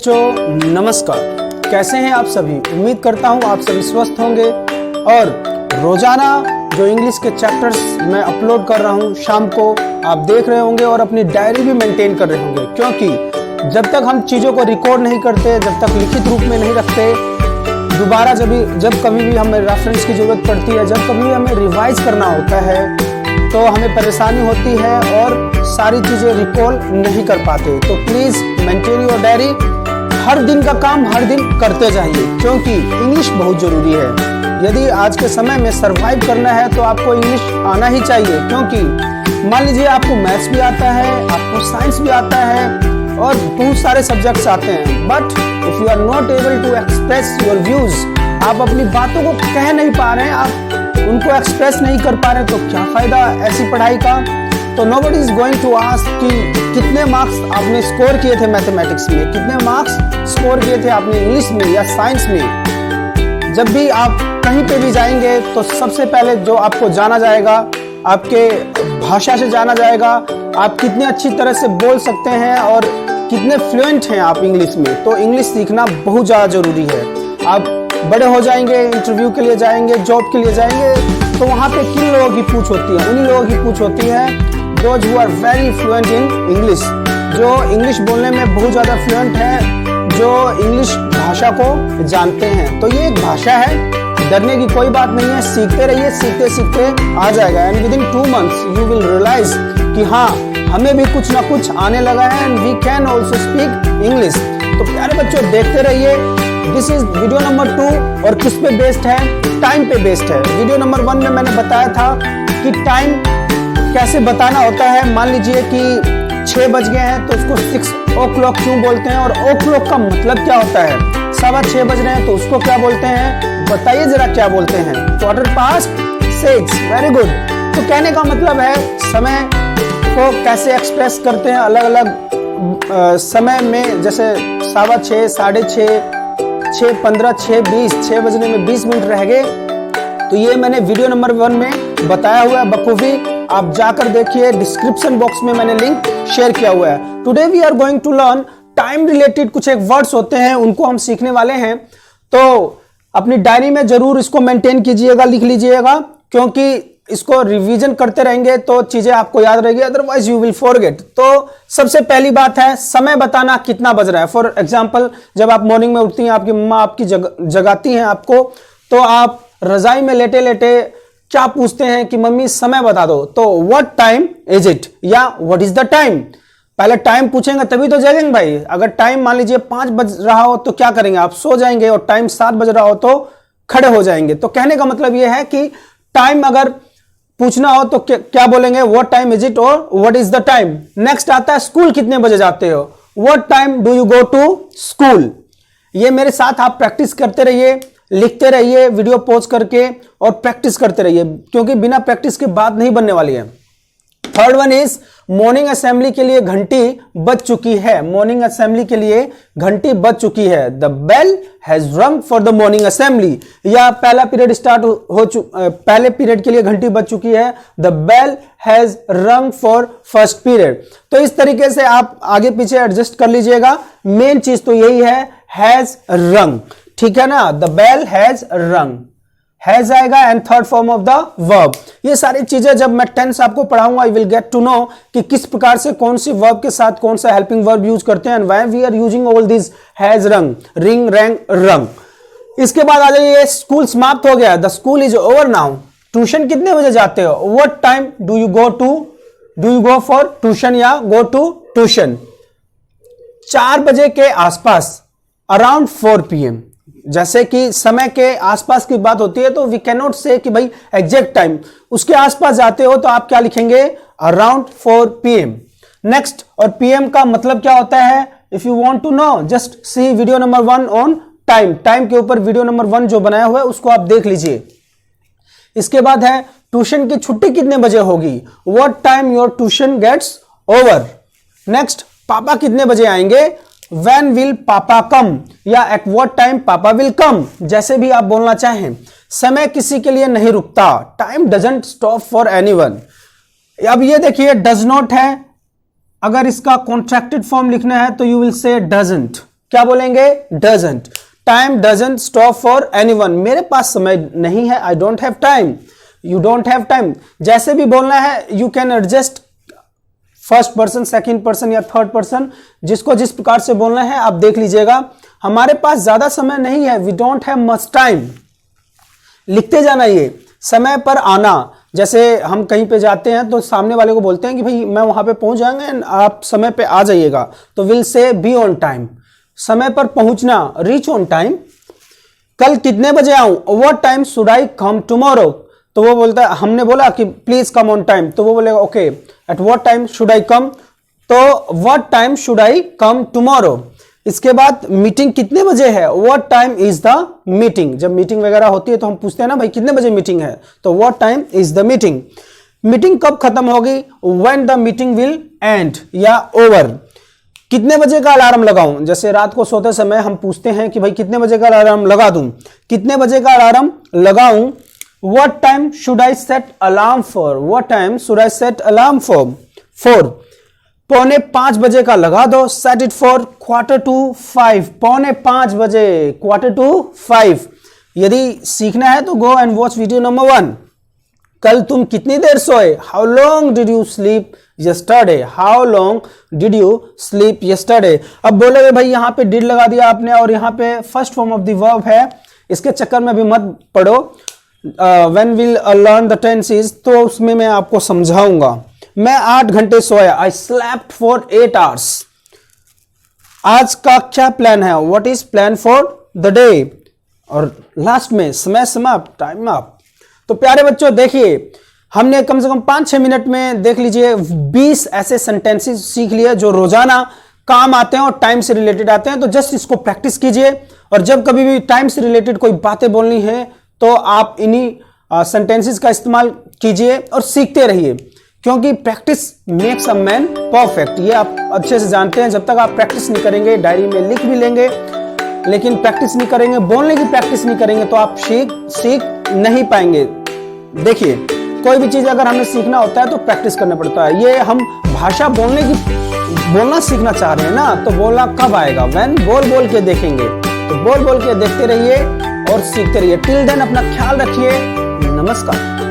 बच्चों नमस्कार, कैसे हैं आप सभी। उम्मीद करता हूं आप सभी स्वस्थ होंगे और रोजाना जो इंग्लिश के चैप्टर्स मैं अपलोड कर रहा हूं शाम को आप देख रहे होंगे और अपनी डायरी भी मेंटेन कर रहे होंगे, क्योंकि जब तक हम चीज़ों को रिकॉर्ड नहीं करते, जब तक लिखित रूप में नहीं रखते, दोबारा जब कभी भी हमें रेफरेंस की ज़रूरत पड़ती है, जब कभी हमें रिवाइज करना होता है तो हमें परेशानी होती है और सारी चीज़ें रिकॉल नहीं कर पाते। तो प्लीज़ मेंटेन योर डायरी। हर दिन का काम हर दिन करते जाइए, क्योंकि इंग्लिश बहुत ज़रूरी है। यदि आज के समय में सरवाइव करना है तो आपको इंग्लिश आना ही चाहिए, क्योंकि मान लीजिए आपको मैथ्स भी आता है, आपको साइंस भी आता है और बहुत सारे सब्जेक्ट्स आते हैं, but if you are not able to express your views, आप अपनी बातों को कह नहीं पा रहे हैं, आप उनको एक्सप्रेस नहीं कर पा रहे, तो क्या फ़ायदा ऐसी पढ़ाई का। तो nobody is going to ask कि कितने मार्क्स आपने स्कोर किए थे मैथमेटिक्स में, कितने मार्क्स स्कोर किए थे आपने इंग्लिश में या साइंस में। जब भी आप कहीं पे भी जाएंगे तो सबसे पहले जो आपको जाना जाएगा, आपके भाषा से जाना जाएगा, आप कितने अच्छी तरह से बोल सकते हैं और कितने फ्लुएंट हैं आप इंग्लिश में। तो इंग्लिश सीखना बहुत ज़्यादा ज़रूरी है। आप बड़े हो जाएंगे, इंटरव्यू के लिए जाएंगे, जॉब के लिए जाएंगे, तो वहाँ पे किन लोगों की पूछ होती है? उन्हीं लोगों की पूछ होती है those who are very fluent in English, जो इंग्लिश बोलने में बहुत ज़्यादा फ्लुएंट है, जो इंग्लिश भाषा को जानते हैं। तो ये एक भाषा है, डरने की कोई बात नहीं है, सीखते रहिए, सीखते सीखते आ जाएगा। And within 2 months you will realise कि हाँ, हमें भी कुछ ना कुछ आने लगा है and we can also speak English. तो प्यारे बच्चों देखते रहिए। दिस इज वीडियो नंबर 2 और किस पे बेस्ड है? टाइम पे बेस्ड है। वीडियो नंबर 1 में मैंने बताया था कि टाइम कैसे बताना होता है। मान लीजिए कि 6 बज गए हैं तो उसको 6 o'clock क्यों बोलते हैं और o'clock का मतलब क्या होता है। 6:15 बज रहे हैं तो उसको क्या बोलते हैं, बताइए जरा क्या बोलते हैं। 6:15, वेरी गुड। तो कहने का मतलब है समय को कैसे एक्सप्रेस करते हैं अलग अलग समय में, जैसे 6:15, 6:30, 6:15, 6:20, 6 बजने में 20 मिनट रह गए। तो ये मैंने वीडियो नंबर 1 में बताया हुआ है बखूबी, आप जाकर देखिए, डिस्क्रिप्शन बॉक्स में मैंने लिंक शेयर किया हुआ है। Today we are going to learn time related कुछ एक वर्ड्स होते हैं, उनको हम सीखने वाले हैं। तो अपनी डायरी में जरूर इसको मेंटेन कीजिएगा, लिख लीजिएगा, क्योंकि इसको रिवीजन करते रहेंगे तो चीजें आपको याद रहेगी, अदरवाइज यू विल फॉरगेट। तो सबसे पहली बात है समय बताना कितना बज रहा है। फॉर एग्जांपल, जब आप मॉर्निंग में उठती हैं, आपकी मम्मा आपकी जगाती हैं आपको, तो आप रजाई में लेटे लेटे क्या पूछते हैं कि मम्मी समय बता दो। तो व्हाट टाइम इज इट या व्हाट इज द टाइम। पहले टाइम पूछेंगे तभी तो जगेंगे भाई। अगर टाइम मान लीजिए 5 बज रहा हो तो क्या करेंगे, आप सो जाएंगे, और टाइम 7 बज रहा हो तो खड़े हो जाएंगे। तो कहने का मतलब यह है कि टाइम अगर पूछना हो तो क्या बोलेंगे, व्हाट टाइम इज इट और what is the time. Next आता है स्कूल कितने बजे जाते हो, what time do you go to school. ये मेरे साथ आप प्रैक्टिस करते रहिए, लिखते रहिए वीडियो पॉज करके और प्रैक्टिस करते रहिए, क्योंकि बिना प्रैक्टिस के बात नहीं बनने वाली है। Third one is morning assembly के लिए घंटी बज चुकी है। मॉर्निंग असेंबली के लिए घंटी बज चुकी है। द बेल हैज रंग फॉर द मॉर्निंग असेंबली, या पहला पीरियड स्टार्ट हो पहले पीरियड के लिए घंटी बज चुकी है। द बेल हैज रंग फॉर फर्स्ट पीरियड। तो इस तरीके से आप आगे पीछे एडजस्ट कर लीजिएगा। मेन चीज तो यही है, हैज रंग, ठीक है ना। The bell has rung, has आएगा and third form of the verb. ये सारी चीजें जब मैं टेंस आपको पढ़ाऊंगा, I will get to know कि किस प्रकार से कौन सी वर्ब के साथ कौन सा हेल्पिंग वर्ब यूज करते हैं, why we are using all this has rung, ring, rang, rung. इसके बाद आ जाइए, स्कूल समाप्त हो गया, the school is over now. Tuition कितने बजे जाते हो, what time do you go for tuition या गो टू ट्यूशन। 4 बजे के आसपास, अराउंड 4 PM। जैसे कि समय के आसपास की बात होती है तो वी कैन नॉट से कि भाई एग्जैक्ट टाइम, उसके आसपास जाते हो तो आप क्या लिखेंगे, अराउंड 4 PM। नेक्स्ट, और PM का मतलब क्या होता है, if you want to know just see video number 1 on time. Time के ऊपर वीडियो नंबर 1 जो बनाया हुआ है उसको आप देख लीजिए। इसके बाद है ट्यूशन की छुट्टी कितने बजे होगी, what time your tuition gets over. Next, पापा कितने बजे आएंगे, When will पापा come, या at what time पापा will come, जैसे भी आप बोलना चाहें। समय किसी के लिए नहीं रुकता, time doesn't stop for anyone। अब ये देखिए, does not है, अगर इसका कॉन्ट्रैक्टेड फॉर्म लिखना है तो यू विल से डजंट, क्या बोलेंगे? Doesn't. Time doesn't stop for anyone, मेरे पास समय नहीं है, I don't have time, you don't have time. जैसे भी बोलना है you can adjust first person, second person या थर्ड पर्सन, जिसको जिस प्रकार से बोलना है आप देख लीजिएगा। हमारे पास ज्यादा समय नहीं है, we don't have much time, लिखते जाना ये। समय पर आना, जैसे हम कहीं पे जाते हैं तो सामने वाले को बोलते हैं कि भाई मैं वहां पे पहुंच जाएंगे, आप समय पे आ जाइएगा, तो will say be on time. समय पर पहुंचना, रीच ऑन टाइम। कल कितने बजे आऊं? What time should I come tomorrow? तो वो बोलता है, हमने बोला कि प्लीज कम ऑन टाइम, तो वो बोलेगा okay, at what time should I come? तो what time should I come tomorrow. इसके बाद मीटिंग कितने बजे है? What time is the meeting. जब मीटिंग वगैरह होती है तो हम पूछते हैं ना भाई कितने बजे मीटिंग है, तो what time is the meeting. Meeting कब खत्म होगी? When the meeting will and या ओवर। कितने बजे का अलार्म लगाऊं? जैसे रात को सोते समय हम पूछते हैं कि भाई कितने बजे का अलार्म लगा दूं, कितने बजे का अलार्म लगाऊं? What time should I set alarm for? What time should I set alarm for? 4:45 बजे का लगा दो, सेट इट फॉर 4:45, 4:45 4:45। यदि सीखना है तो go and watch video number 1। कल तुम कितनी देर सोए? How long did you sleep yesterday? How long did you sleep yesterday? अब बोलोगे भाई यहां पे डिड लगा दिया आपने और यहां पे first form of the verb है, इसके चक्कर में भी मत पढ़ो। When will learn the tenses, तो उसमें मैं आपको समझाऊंगा। मैं 8 घंटे सोया, आई स्लेप्ट फॉर 8 आवर्स। आज का क्या प्लान है? What is plan for the day? और लास्ट में समय समाप्त, टाइम अप। तो प्यारे बच्चों देखिए, हमने कम से कम 5-6 मिनट में देख लीजिए 20 ऐसे सेंटेंसेस सीख लिए जो रोजाना काम आते हैं और टाइम से रिलेटेड आते हैं। तो जस्ट इसको प्रैक्टिस कीजिए, और जब कभी भी टाइम से रिलेटेड कोई बातें बोलनी है तो आप इन्हीं सेंटेंसेस का इस्तेमाल कीजिए और सीखते रहिए, क्योंकि practice makes a man perfect. ये आप अच्छे से जानते हैं। जब तक आप प्रैक्टिस नहीं करेंगे, डायरी में लिख भी लेंगे लेकिन प्रैक्टिस नहीं करेंगे, बोलने की प्रैक्टिस नहीं करेंगे, तो आप सीख नहीं पाएंगे। देखिए, कोई भी चीज अगर हमें सीखना होता है तो प्रैक्टिस करना पड़ता है। ये हम भाषा बोलना सीखना चाह रहे हैं ना, तो बोलना कब आएगा? व्हेन बोल के देखेंगे। तो बोल के देखते रहिए और सीखते रहिए। टिल देन अपना ख्याल रखिए। नमस्कार।